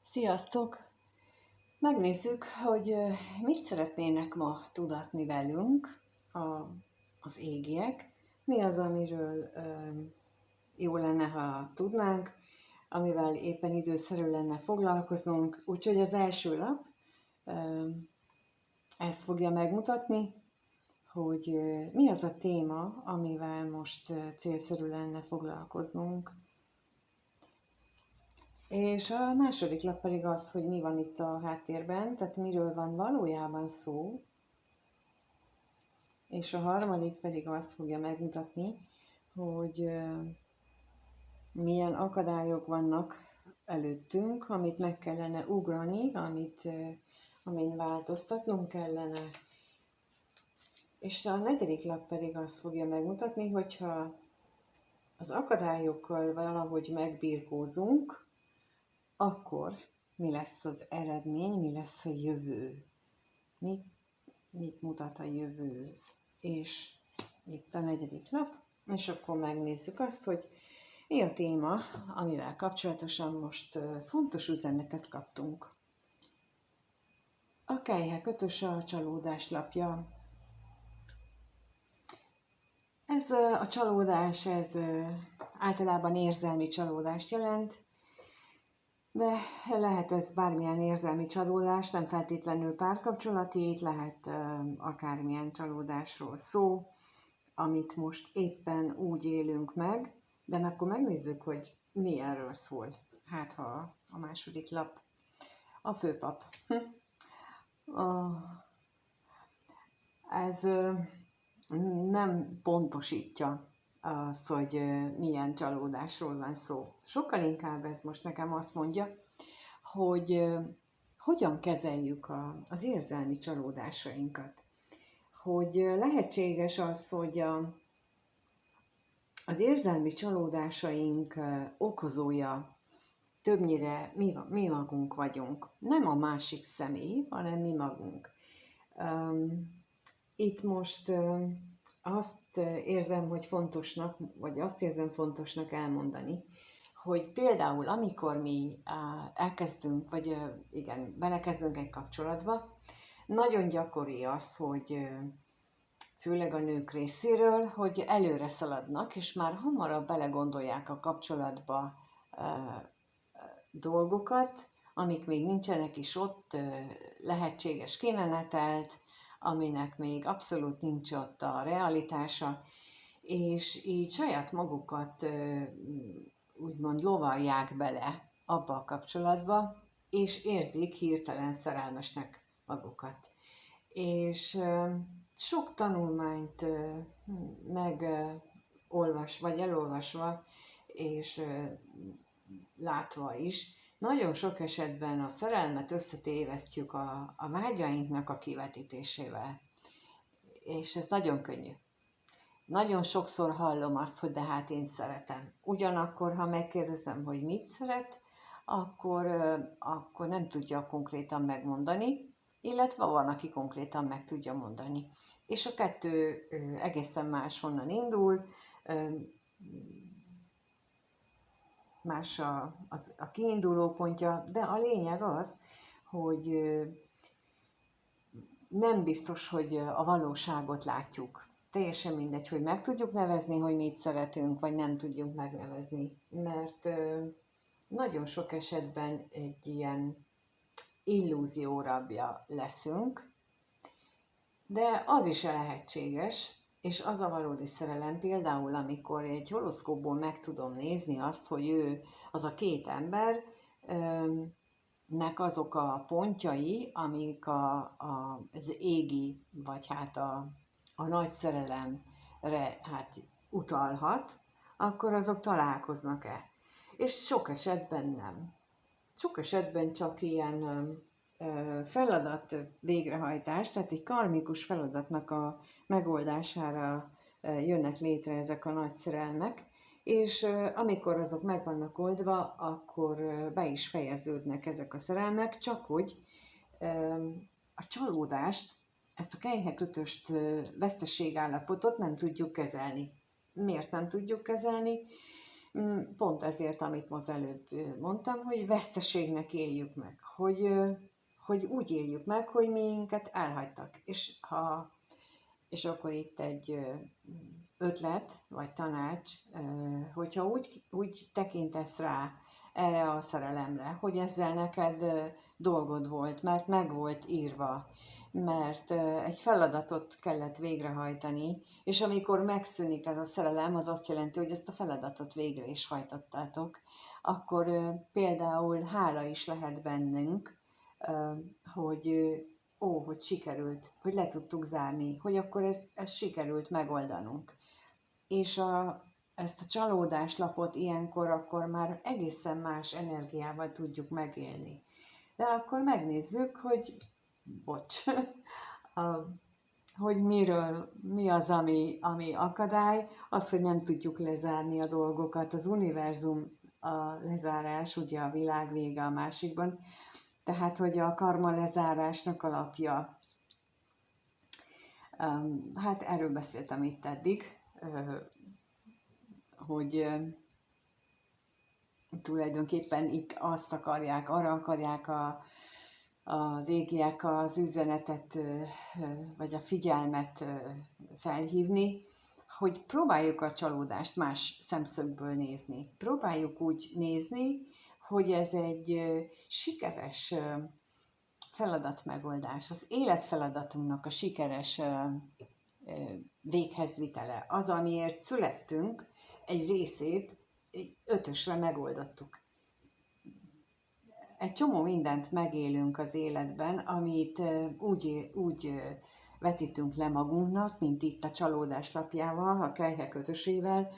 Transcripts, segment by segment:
Sziasztok! Megnézzük, hogy mit szeretnének ma tudatni velünk az égiek. Mi az, amiről jó lenne, ha tudnánk, amivel éppen időszerű lenne foglalkoznunk. Úgyhogy az első lap ezt fogja megmutatni, hogy mi az a téma, amivel most célszerű lenne foglalkoznunk. És a második lap pedig az, hogy mi van itt a háttérben, tehát miről van valójában szó. És a harmadik pedig azt fogja megmutatni, hogy milyen akadályok vannak előttünk, amit meg kellene ugrani, amin változtatnunk kellene. És a negyedik lap pedig azt fogja megmutatni, hogyha az akadályokkal valahogy megbirkózunk, akkor mi lesz az eredmény, mi lesz a jövő? Mit mutat a jövő? És itt a negyedik lap, és akkor megnézzük azt, hogy mi a téma, amivel kapcsolatosan most fontos üzenetet kaptunk. A Kejhe kötös a csalódás lapja. Ez a csalódás, ez általában érzelmi csalódást jelent, de lehet ez bármilyen érzelmi csalódás, nem feltétlenül párkapcsolati, itt lehet akármilyen csalódásról szó, amit most éppen úgy élünk meg, de akkor megnézzük, hogy mi erről szól. Hát ha a második lap, a főpap. Ez nem pontosítja azt, hogy milyen csalódásról van szó. Sokkal inkább ez most nekem azt mondja, hogy hogyan kezeljük az érzelmi csalódásainkat. Hogy lehetséges az, hogy az érzelmi csalódásaink okozója többnyire mi magunk vagyunk. Nem a másik személy, hanem mi magunk. Itt most azt érzem, hogy fontosnak, vagy azt érzem fontosnak elmondani, hogy például amikor mi elkezdünk, vagy igen, belekezdünk egy kapcsolatba, nagyon gyakori az, hogy főleg a nők részéről, hogy előre szaladnak, és már hamarabb belegondolják a kapcsolatba dolgokat, amik még nincsenek is ott, lehetséges kimenetelt, aminek még abszolút nincs ott a realitása, és így saját magukat úgymond lovalják bele abba a kapcsolatba, és érzik hirtelen szerelmesnek magukat. És sok tanulmányt vagy elolvasva, és látva is, nagyon sok esetben a szerelmet összetévesztjük a vágyainknak a kivetítésével. És ez nagyon könnyű. Nagyon sokszor hallom azt, hogy de hát én szeretem. Ugyanakkor, ha megkérdezem, hogy mit szeret, akkor nem tudja konkrétan megmondani, illetve van, aki konkrétan meg tudja mondani. És a kettő egészen máshonnan indul, más a kiinduló pontja, de a lényeg az, hogy nem biztos, hogy a valóságot látjuk. Teljesen mindegy, hogy meg tudjuk nevezni, hogy mit szeretünk, vagy nem tudjuk megnevezni. Mert nagyon sok esetben egy ilyen illúzió rabja leszünk, de az is lehetséges, és az a valódi szerelem például, amikor egy horoszkópból meg tudom nézni azt, hogy ő, az a két ember, nek azok a pontjai, amik az égi, vagy hát a nagy szerelemre hát utalhat, akkor azok találkoznak-e. És sok esetben nem. Sok esetben csak ilyen feladat végrehajtás, tehát egy karmikus feladatnak a megoldására jönnek létre ezek a nagy szerelmek, és amikor azok meg vannak oldva, akkor be is fejeződnek ezek a szerelmek, csak hogy a csalódást, ezt a kelyhekötöst, veszteségállapotot nem tudjuk kezelni. Miért nem tudjuk kezelni? Pont ezért, amit most előbb mondtam, hogy veszteségnek éljük meg, hogy úgy éljük meg, hogy minket elhagytak. És akkor itt egy ötlet, vagy tanács, hogyha úgy tekintesz rá erre a szerelemre, hogy ezzel neked dolgod volt, mert meg volt írva, mert egy feladatot kellett végrehajtani, és amikor megszűnik ez a szerelem, az azt jelenti, hogy ezt a feladatot végre is hajtottátok, akkor például hála is lehet bennünk, hogy hogy sikerült, hogy le tudtuk zárni, hogy akkor ezt sikerült megoldanunk. És ezt a csalódáslapot ilyenkor akkor már egészen más energiával tudjuk megélni. De akkor megnézzük, hogy bocs, hogy mi az, ami akadály, az, hogy nem tudjuk lezárni a dolgokat. Az univerzum a lezárás, ugye a világ vége a másikban, tehát, hogy a karma lezárásnak alapja. Hát erről beszéltem itt eddig, hogy tulajdonképpen itt arra akarják az égiek az üzenetet, vagy a figyelmet felhívni, hogy próbáljuk a csalódást más szemszögből nézni. Próbáljuk úgy nézni, hogy ez egy sikeres feladatmegoldás, az életfeladatunknak a sikeres véghezvitele. Az, amiért születtünk, egy részét ötösre megoldottuk. Egy csomó mindent megélünk az életben, amit úgy vetítünk le magunknak, mint itt a csalódás lapjával, a Krejhek ötösével,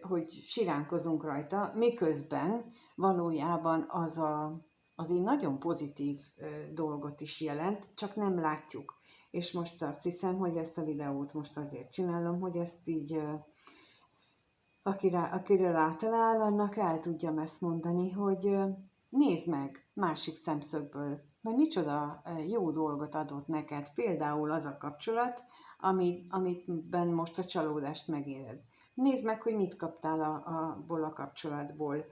hogy siránkozunk rajta, miközben valójában az egy nagyon pozitív dolgot is jelent, csak nem látjuk. És most azt hiszem, hogy ezt a videót most azért csinálom, hogy ezt így, akire rátalál, annak el tudjam ezt mondani, hogy nézd meg másik szemszögből, hogy micsoda jó dolgot adott neked, például az a kapcsolat, amitben most a csalódást megéled. Nézd meg, hogy mit kaptál abból a kapcsolatból,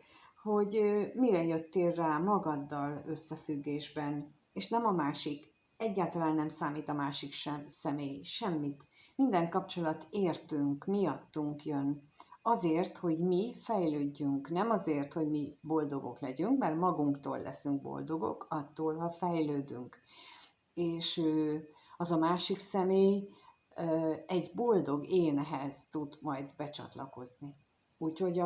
hogy mire jöttél rá magaddal összefüggésben, és nem a másik. Egyáltalán nem számít a másik személy, semmit. Minden kapcsolat értünk, miattunk jön. Azért, hogy mi fejlődjünk, nem azért, hogy mi boldogok legyünk, mert magunktól leszünk boldogok, attól, ha fejlődünk. És az a másik személy egy boldog énhez tud majd becsatlakozni. Úgyhogy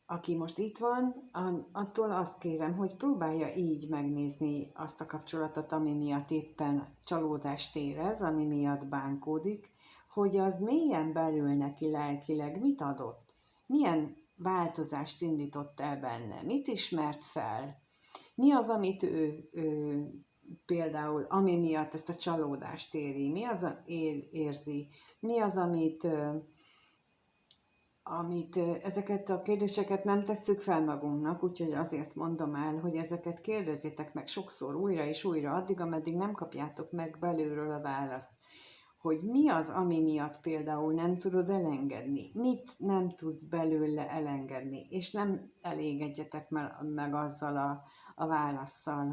aki most itt van, attól azt kérem, hogy próbálja így megnézni azt a kapcsolatot, ami miatt éppen csalódást érez, ami miatt bánkódik, hogy az mélyen belül neki lelkileg mit adott, milyen változást indított el benne, mit ismert fel, mi az, amit ő például, ami miatt ezt a csalódást éri, mi az, érzi, mi az, amit ezeket a kérdéseket nem tesszük fel magunknak, úgyhogy azért mondom el, hogy ezeket kérdezzétek meg sokszor újra és újra, addig, ameddig nem kapjátok meg belülről a választ, hogy mi az, ami miatt például nem tudod elengedni, mit nem tudsz belőle elengedni, és nem elégedjetek meg azzal a válasszal,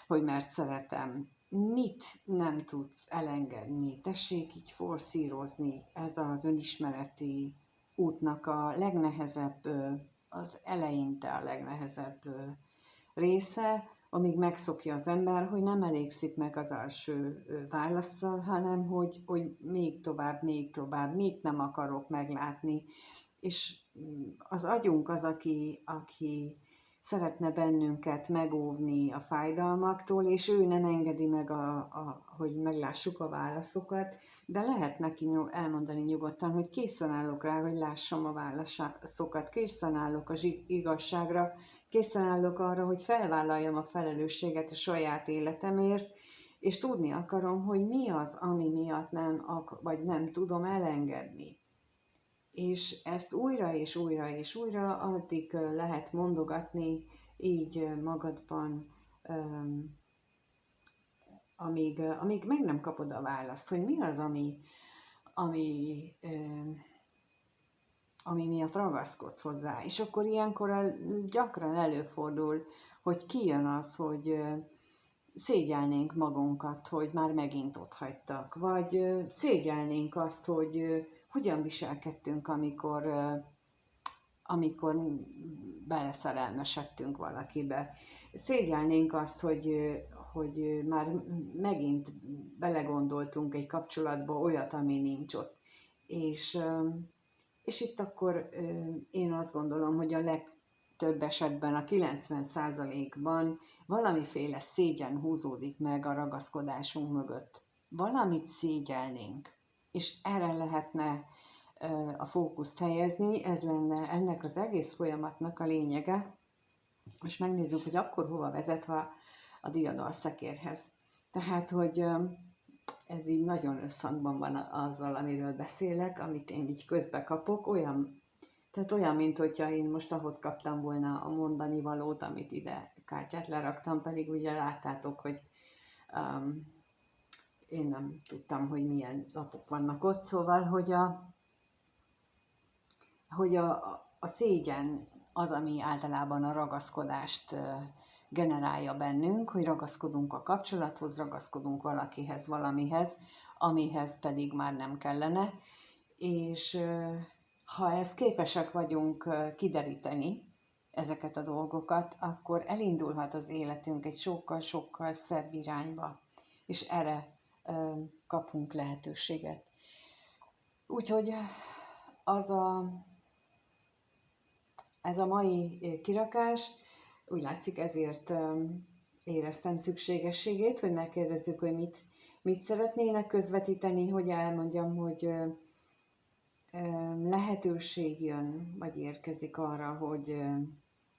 hogy mert szeretem. Mit nem tudsz elengedni? Tessék így forszírozni, ez az önismereti útnak a legnehezebb, az eleinte a legnehezebb része, amíg megszokja az ember, hogy nem elégszik meg az első válasszal, hanem hogy még tovább, mit nem akarok meglátni. És az agyunk az, aki szeretne bennünket megóvni a fájdalmaktól, és ő nem engedi meg, hogy meglássuk a válaszokat, de lehet neki elmondani nyugodtan, hogy készen állok rá, hogy lássam a válaszokat, készen állok az igazságra, készen állok arra, hogy felvállaljam a felelősséget a saját életemért, és tudni akarom, hogy mi az, ami miatt nem tudom elengedni. És ezt újra és újra és újra, addig lehet mondogatni így magadban, amíg meg nem kapod a választ, hogy mi az, ami ami miatt ragaszkodsz hozzá. És akkor ilyenkor gyakran előfordul, hogy kijön az, hogy szégyelnénk magunkat, hogy már megint otthagytak, vagy szégyelnénk azt, hogy hogyan viselkedtünk, amikor beleszerelmesedtünk valakibe. Szégyelnénk azt, hogy már megint belegondoltunk egy kapcsolatba olyat, ami nincs ott. És itt akkor én azt gondolom, hogy a legtöbb esetben, a 90%-ban valamiféle szégyen húzódik meg a ragaszkodásunk mögött. Valamit szégyelnénk, és erre lehetne a fókuszt helyezni, ez lenne ennek az egész folyamatnak a lényege, és megnézzük, hogy akkor hova vezet, ha a diadalszekérhez. Tehát, hogy ez így nagyon összhangban van azzal, amiről beszélek, amit én így közbe kapok, tehát olyan, mint hogyha én most ahhoz kaptam volna a mondani valót, amit ide kártyát leraktam, pedig ugye láttátok, hogy én nem tudtam, hogy milyen lapok vannak ott, szóval, hogy a szégyen az, ami általában a ragaszkodást generálja bennünk, hogy ragaszkodunk a kapcsolathoz, ragaszkodunk valakihez, valamihez, amihez pedig már nem kellene, és ha ezt képesek vagyunk kideríteni, ezeket a dolgokat, akkor elindulhat az életünk egy sokkal-sokkal szebb irányba, és erre kapunk lehetőséget. Úgyhogy ez a mai kirakás, úgy látszik, ezért éreztem szükségességét, hogy megkérdezzük, hogy mit szeretnének közvetíteni, hogy elmondjam, hogy lehetőség jön, vagy érkezik arra, hogy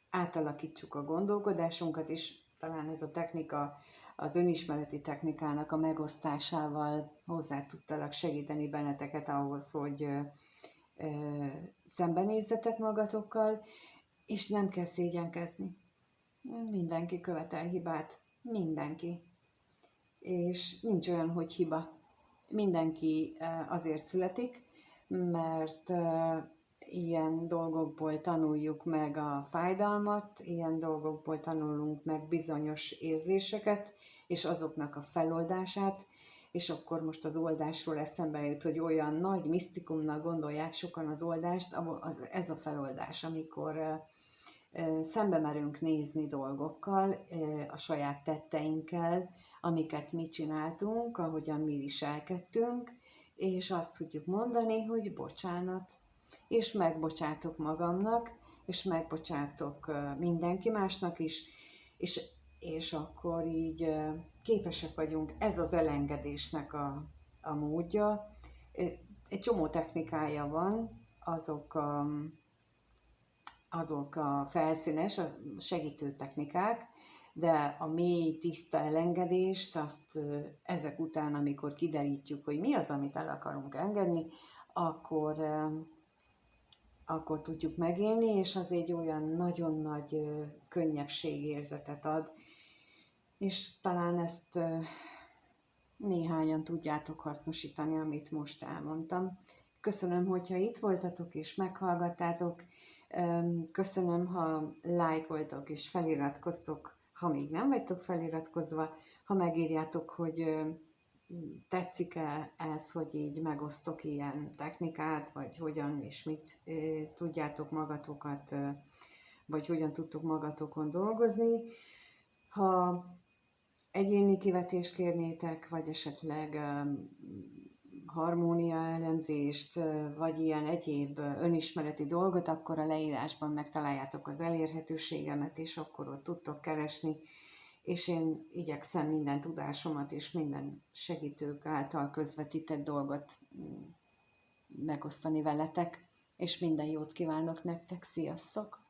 átalakítsuk a gondolkodásunkat, és talán ez a technika, az önismereti technikának a megosztásával hozzá tudtalak segíteni benneteket ahhoz, hogy szembenézzetek magatokkal, és nem kell szégyenkezni. Mindenki követel hibát, mindenki. És nincs olyan, hogy hiba. Mindenki azért születik, mert ilyen dolgokból tanuljuk meg a fájdalmat, ilyen dolgokból tanulunk meg bizonyos érzéseket, és azoknak a feloldását, és akkor most az oldásról eszembe jut, hogy olyan nagy misztikumnak gondolják sokan az oldást, ez a feloldás, amikor szembe merünk nézni dolgokkal, a saját tetteinkkel, amiket mi csináltunk, ahogyan mi viselkedtünk, és azt tudjuk mondani, hogy bocsánat, és megbocsátok magamnak, és megbocsátok mindenki másnak is, és akkor így képesek vagyunk, ez az elengedésnek a módja. Egy csomó technikája van, azok a felszínes, a segítő technikák, de a mély, tiszta elengedést, azt ezek után, amikor kiderítjük, hogy mi az, amit el akarunk engedni, akkor tudjuk megélni, és az egy olyan nagyon nagy könnyebbségérzetet ad, és talán ezt néhányan tudjátok hasznosítani, amit most elmondtam. Köszönöm, hogyha itt voltatok és meghallgattátok. Köszönöm, ha lájkoltok és feliratkoztok, ha még nem vagytok feliratkozva, ha megírjátok, hogy tetszik-e ez, hogy így megosztok ilyen technikát, vagy hogyan és mit tudjátok magatokat, vagy hogyan tudtok magatokon dolgozni. Ha egyéni kivetést kérnétek, vagy esetleg harmónia elemzést, vagy ilyen egyéb önismereti dolgot, akkor a leírásban megtaláljátok az elérhetőségemet, és akkor ott tudtok keresni, és én igyekszem minden tudásomat és minden segítők által közvetített dolgot megosztani veletek, és minden jót kívánok nektek, sziasztok!